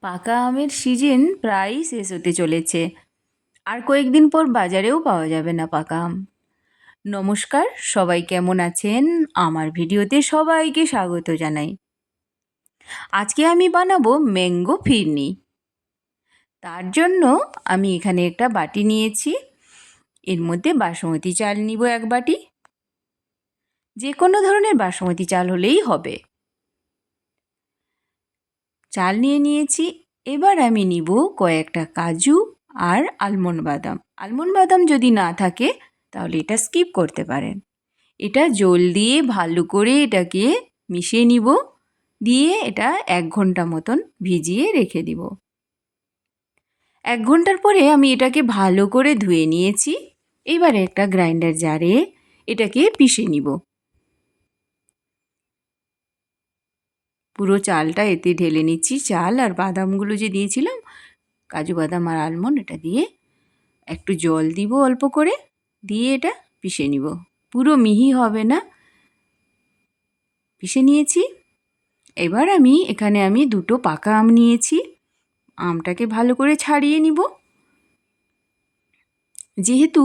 পাকা আমের সিজন প্রায়ই শেষ হতে চলেছে। আর কয়েকদিন পর বাজারেও পাওয়া যাবে না পাকা আম। নমস্কার, সবাই কেমন আছেন? আমার ভিডিওতে সবাইকে স্বাগত জানাই। আজকে আমি বানাবো ম্যাঙ্গো ফিরনি। তার জন্য আমি এখানে একটা বাটি নিয়েছি। এর মধ্যে বাসমতি চাল নিব 1 বাটি। যে কোনো ধরনের বাসমতি চাল হলেই হবে। চাল নিয়ে নিয়েছি। এবার আমি নিব কয়েকটা কাজু আর আলমন্ড বাদাম। আলমন্ড বাদাম যদি না থাকে তাহলে এটা স্কিপ করতে পারেন। এটা জল দিয়ে ভালো করে এটাকে মিশিয়ে নিব, দিয়ে এটা 1 ঘন্টা মতন ভিজিয়ে রেখে দিব। 1 ঘন্টার পরে আমি এটাকে ভালো করে ধুয়ে নিয়েছি। এবারে একটা গ্রাইন্ডার জারে এটাকে পিষে নিব। পুরো চালটা এতে ঢেলে নিচ্ছি। চাল আর বাদামগুলো যে দিয়েছিলাম, কাজু বাদাম আর আলমন্ড, এটা দিয়ে একটু জল দিব অল্প করে, দিয়ে এটা পিষে নিব। পুরো মিহি হবে না, পিষে নিয়েছি। এবার এখানে আমি 2টো পাকা আম নিয়েছি। আমটাকে ভালো করে ছাড়িয়ে নিব। যেহেতু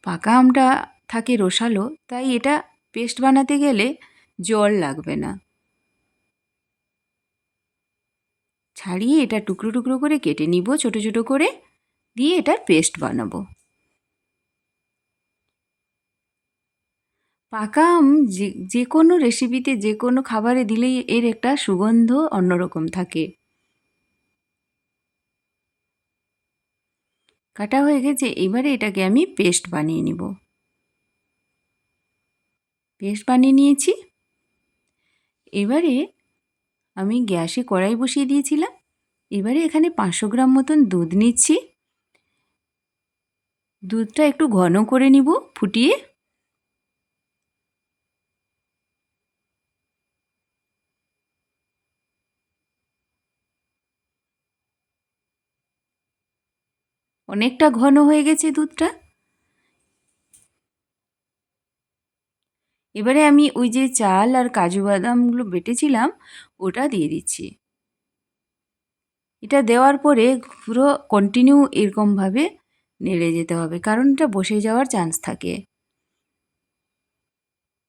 পাকা আমটা থাকে রসালো, তাই এটা পেস্ট বানাতে গেলে জল লাগবে না। ছাড়িয়ে এটা টুকরো টুকরো করে কেটে নিব ছোট ছোট করে, দিয়ে এটার পেস্ট বানাবো। পাকা আম যে কোনো রেসিপিতে, যে কোনো খাবারে দিলেই এর একটা সুগন্ধ অন্যরকম থাকে। কাটা হয়ে গেছে। এবারে এটাকে আমি পেস্ট বানিয়ে নিব। পেস্ট বানিয়ে নিয়েছি। এবারে আমি গ্যাসে কড়াই বসিয়ে দিয়েছিলাম। এবারে এখানে 500 গ্রাম মতন দুধ নিচ্ছি। দুধটা একটু ঘন করে নিব ফুটিয়ে। অনেকটা ঘন হয়ে গেছে দুধটা। এবারে আমি ওই যে চাল আর কাজু বাদামগুলো বেটেছিলাম ওটা দিয়ে দিচ্ছি। এটা দেওয়ার পরে পুরো কন্টিনিউ এরকমভাবে নেড়ে যেতে হবে, কারণ এটা বসে যাওয়ার চান্স থাকে।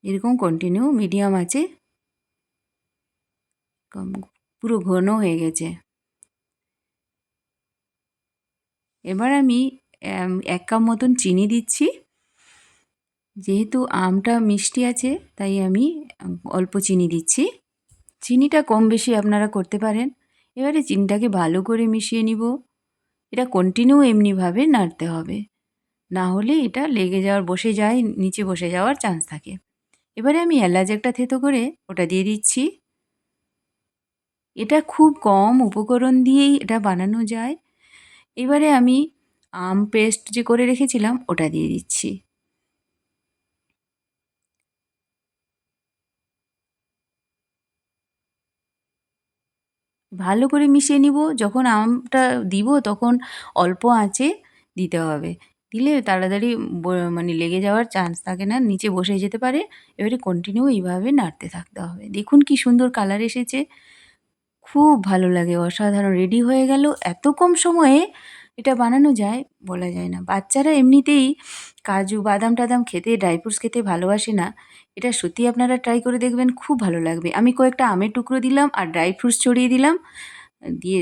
এরকম কন্টিনিউ মিডিয়াম আছে। পুরো ঘন হয়ে গেছে। এবার আমি 1 কাপ মতন চিনি দিচ্ছি। যেহেতু আমটা মিষ্টি আছে তাই আমি অল্প চিনি দিচ্ছি। চিনিটা কম বেশি আপনারা করতে পারেন। এবারে চিনিটাকে ভালো করে মিশিয়ে নিব। এটা কন্টিনিউ এমনিভাবে নাড়তে হবে, না হলে এটা লেগে যাওয়ার, বসে যায়, নিচে বসে যাওয়ার চান্স থাকে। এবারে আমি এলাচ একটা থেতো করে ওটা দিয়ে দিচ্ছি। এটা খুব কম উপকরণ দিয়েই এটা বানানো যায়। এবারে আমি আম পেস্ট যে করে রেখেছিলাম ওটা দিয়ে দিচ্ছি। ভালো করে মিশিয়ে নিব। যখন আমটা দিব তখন অল্প আঁচে দিতে হবে। দিলে তাড়াতাড়ি মানে লেগে যাওয়ার চান্স থাকে না, নিচে বসে যেতে পারে। এবারে কন্টিনিউ এইভাবে নাড়তে থাকতে হবে। দেখুন কি সুন্দর কালার এসেছে, খুব ভালো লাগে, অসাধারণ। রেডি হয়ে গেল। এত কম সময়ে এটা বানানো যায় বলা যায় না। বাচ্চারা এমনিতেই কাজু বাদাম টাদাম খেতে, ড্রাই ফ্রুটস খেতে ভালোবাসে না। এটা সত্যি আপনারা ট্রাই করে দেখবেন, খুব ভালো লাগবে। আমি কয়েকটা আমের টুকরো দিলাম আর ড্রাই ফ্রুটস ছড়িয়ে দিলাম, দিয়ে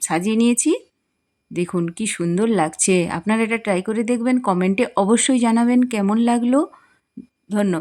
সাজিয়ে নিয়েছি। দেখুন কি সুন্দর লাগছে। আপনারা এটা ট্রাই করে দেখবেন, কমেন্টে অবশ্যই জানাবেন কেমন লাগলো। ধন্যবাদ।